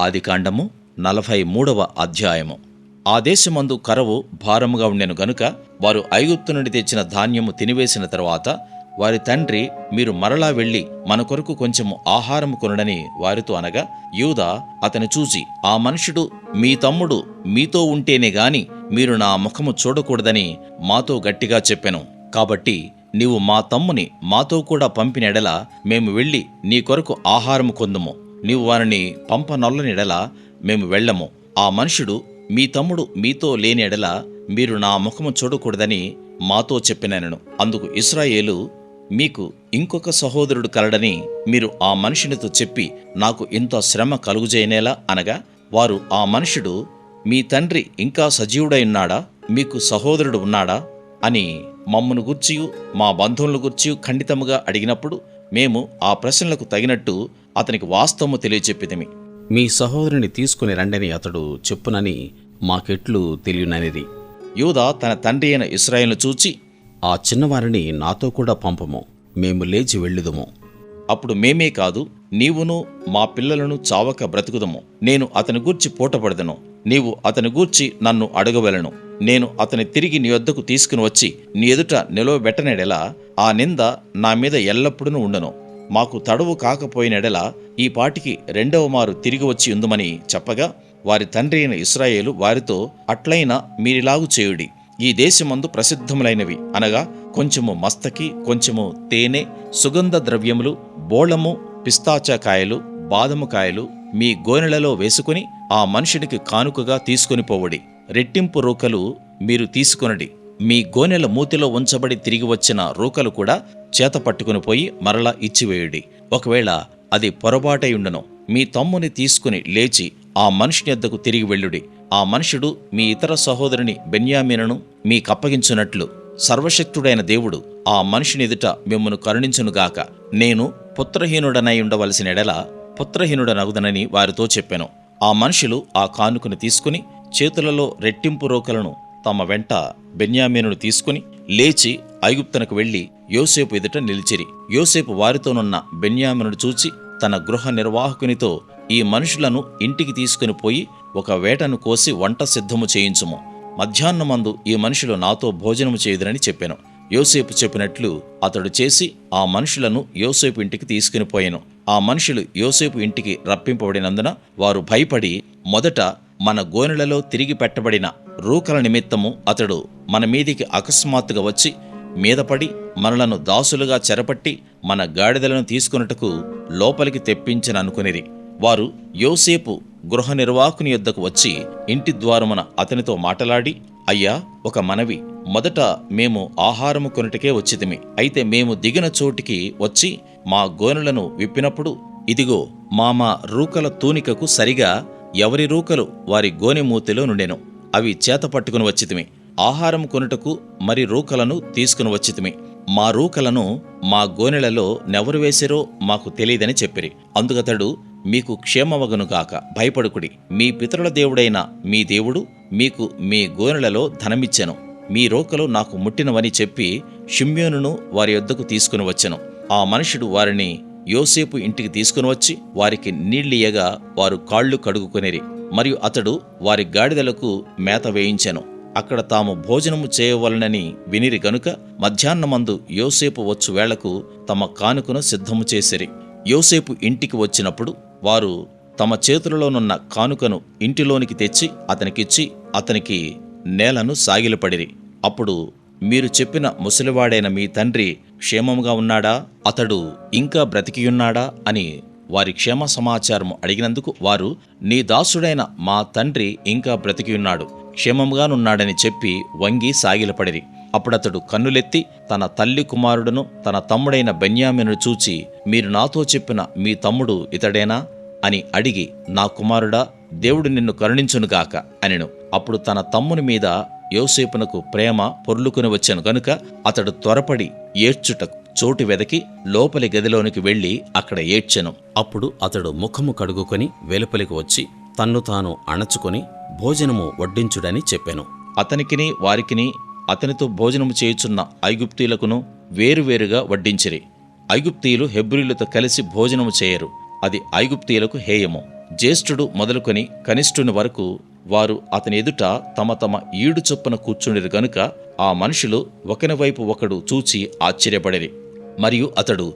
ఆదికాండము 43వ అధ్యాయము. ఆ దేశమందు కరవు భారముగా ఉండెను గనుక వారు ఐగుప్తు నుండి తెచ్చిన ధాన్యము తినివేసిన తరువాత వారి తండ్రి, మీరు మరలా వెళ్లి మన కొరకు కొంచెము ఆహారము కొనుడని వారితో అనగా, యూదా అతని చూసి, ఆ మనుషుడు మీ తమ్ముడు మీతో ఉంటేనే గాని మీరు నా ముఖము చూడకూడదని మాతో గట్టిగా చెప్పెను. కాబట్టి నీవు మా తమ్ముని మాతో కూడా పంపిన ఎడల మేము వెళ్లి నీ కొరకు ఆహారము కొందుము. నీవు వారిని పంపనొల్లని ఎడల మేము వెళ్ళము. ఆ మనుషుడు మీ తమ్ముడు మీతో లేని ఎడల మీరు నా ముఖము చూడకూడదని మాతో చెప్పినను. అందుకు ఇశ్రాయేలు, మీకు ఇంకొక సహోదరుడు కలడని మీరు ఆ మనుషునితో చెప్పి నాకు ఇంత శ్రమ కలుగుజేయనేలా అనగా, వారు, ఆ మనుషుడు మీ తండ్రి ఇంకా సజీవుడై ఉన్నాడా, మీకు సహోదరుడు ఉన్నాడా అని మమ్మను గూర్చియు మా బంధువులను గూర్చియు ఖండితముగా అడిగినప్పుడు మేము ఆ ప్రశ్నలకు తగినట్టు అతనికి వాస్తవము తెలియచెప్పితిమి. మీ సహోదరుని తీసుకుని రండని అతడు చెప్పునని మాకెట్లు తెలియననిది. యూదా తన తండ్రి అయిన ఇశ్రాయేలును చూచి, ఆ చిన్నవారిని నాతో కూడా పంపము, మేము లేచి వెళ్ళుదుము. అప్పుడు మేమే కాదు, నీవును మా పిల్లలను చావక బ్రతుకుదము. నేను అతని గూర్చి పూటపడదను. నీవు అతని గూర్చి నన్ను అడగవలెను. నేను అతని తిరిగి నీ వద్దకు తీసుకుని వచ్చి నీ ఎదుట నిలవబెట్టనెడలా ఆ నింద నా మీద ఎల్లప్పుడూ ఉండను. మాకు తడువు కాకపోయినెడల ఈ పాటికి రెండవ మారు తిరిగి వచ్చి ఉందుమని చెప్పగా, వారి తండ్రి అయిన ఇశ్రాయేలు వారితో, అట్లయినా మీరిలాగు చేయుడి. ఈ దేశమందు ప్రసిద్ధములైనవి అనగా కొంచెము మస్తకి, కొంచెము తేనె, సుగంధ ద్రవ్యములు, బోళము, పిస్తాచకాయలు, బాదముకాయలు మీ గోనెలలో వేసుకుని ఆ మనుషునికి కానుకగా తీసుకుని పోవుడి. రెట్టింపు రూకలు మీరు తీసుకొనడి. మీ గోనెల మూతిలో ఉంచబడి తిరిగి వచ్చిన రూకలు కూడా చేత పట్టుకుని పోయి మరలా ఇచ్చివేయుడి. ఒకవేళ అది పొరబాటయుండును, మీ తమ్ముని తీసుకుని లేచి ఆ మనుషుని యొద్దకు తిరిగి వెళ్ళుడి. ఆ మనుషుడు మీ ఇతర సహోదరుని బెన్యామీనును మీకప్పగించున్నట్లు సర్వశక్తుడైన దేవుడు ఆ మనుషుని ఎదుట మిమ్మును కరుణించునుగాక. నేను పుత్రహీనుడనై ఉండవలసిన ఎడల పుత్రహీనుడనగుదనని వారితో చెప్పెను. ఆ మనుషులు ఆ కానుకను తీసుకుని చేతులలో రెట్టింపు రోకలను తమ వెంట బెన్యామీనును తీసుకుని లేచి ఐగుప్తునకు వెళ్లి యోసేపు ఎదుట నిలిచిరి. యోసేపు వారితోనున్న బెన్యామీనును చూచి తన గృహ నిర్వాహకునితో, ఈ మనుషులను ఇంటికి తీసుకుని పోయి ఒక వేటను కోసి వంట సిద్ధము చేయించుము. మధ్యాహ్నమందు ఈ మనుషులు నాతో భోజనము చేయుదురని చెప్పెను. యోసేపు చెప్పినట్లు అతడు చేసి ఆ మనుషులను యోసేపు ఇంటికి తీసుకుని పోయెను. ఆ మనుషులు యోసేపు ఇంటికి రప్పింపబడినందున వారు భయపడి, మొదట మన గోనెలలో తిరిగి పెట్టబడిన రూకల నిమిత్తము అతడు మన మీదికి అకస్మాత్తుగా వచ్చి మీదపడి మనలను దాసులుగా చెరపట్టి మన గాడిదలను తీసుకొనుటకు లోపలికి తెప్పించననుకునిరి. వారు యోసేపు గృహ నిర్వాహకుని యొద్దకు వచ్చి ఇంటి ద్వారమున అతనితో మాటలాడి, అయ్యా, ఒక మనవి. మొదట మేము ఆహారము కొనుటకే వచ్చితిమి. అయితే మేము దిగిన చోటికి వచ్చి మా గోనెలను విప్పినప్పుడు, ఇదిగో మా రూకల తూనికకు సరిగా ఎవరి రూకలు వారి గోనె మూతిలో నుండెను. అవి చేత పట్టుకుని వచ్చితిమి. ఆహారం కొనుటకు మరి రూకలను తీసుకుని వచ్చితిమి. మా రూకలను మా గోనెలలో నెవరు వేసిరో మాకు తెలియదని చెప్పిరి. అందుకతడు, మీకు క్షేమమగునుగాక, భయపడుకుడి. మీ పితరుల దేవుడైన మీ దేవుడు మీకు మీ గోనెలలో ధనమిచ్చెను. మీ రోకలు నాకు ముట్టినవని చెప్పి షిమ్యోనును వారి యొద్దకు తీసుకుని వచ్చెను. ఆ మనుషుడు వారిని యోసేపు ఇంటికి తీసుకుని వచ్చి వారికి నీళ్లియ్యగా వారు కాళ్ళు కడుగుకొనిరి. మరియు అతడు వారి గాడిదలకు మేత వేయించెను. అక్కడ తాము భోజనము చేయవలనని వినిరి గనుక మధ్యాహ్నమందు యోసేపు వచ్చు వేళకు తమ కానుకను సిద్ధము చేసిరి. యోసేపు ఇంటికి వచ్చినప్పుడు వారు తమ చేతులలోనున్న కానుకను ఇంటిలోనికి తెచ్చి అతనికిచ్చి అతనికి నేలను సాగిలపడిరి. అప్పుడు, మీరు చెప్పిన ముసలివాడైన మీ తండ్రి క్షేమముగా ఉన్నాడా, అతడు ఇంకా బ్రతికియున్నాడా అని వారి క్షేమ సమాచారము అడిగినందుకు వారు, నీ దాసుడైన మా తండ్రి ఇంకా బ్రతికియున్నాడు, క్షేమముగానున్నాడని చెప్పి వంగి సాగిలపడిరి. అప్పుడతడు కన్నులెత్తి తన తల్లి కుమారుడును తన తమ్ముడైన బెన్యామీనును చూచి, మీరు నాతో చెప్పిన మీ తమ్ముడు ఇతడేనా అని అడిగి, నా కుమారుడా, దేవుడు నిన్ను కరుణించునుగాక అనెను. అప్పుడు తన తమ్ముని మీద యోసేపునకు ప్రేమ పొర్లుకుని వచ్చెను గనుక అతడు త్వరపడి ఏడ్చుటకు చోటు వెదకి లోపలి గదిలోనికి వెళ్లి అక్కడ ఏడ్చెను. అప్పుడు అతడు ముఖము కడుగుకొని వెలుపలికి వచ్చి తన్ను తాను అణచుకొని భోజనము వడ్డించుడని చెప్పెను. అతనికిని వారికిని అతనితో భోజనము చేయుచున్న ఐగుప్తీయులకును వేరువేరుగా వడ్డించిరి. ఐగుప్తీయులు హెబ్రీయులతో కలిసి భోజనము చేయరు, అది ఐగుప్తీయులకు హేయము. జ్యేష్ఠుడు మొదలుకొని కనిష్ఠుని వరకు వారు అతని ఎదుట తమ తమ ఈడు చొప్పున కూర్చుండిరు గనుక ఆ మనుషులు ఒకని వైపు ఒకడు చూచి ఆశ్చర్యపడిరి. మరియు అతడు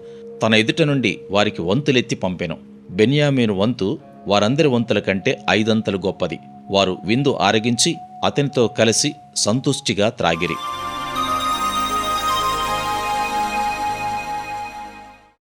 తన ఎదుట నుండి వారికి వంతులెత్తి పంపెను. బెన్యామీను వంతు వారందరి వంతుల కంటే 5 అంతలు గొప్పది. వారు విందు ఆరగించి అతనితో కలిసి సంతుష్టిగా త్రాగిరి.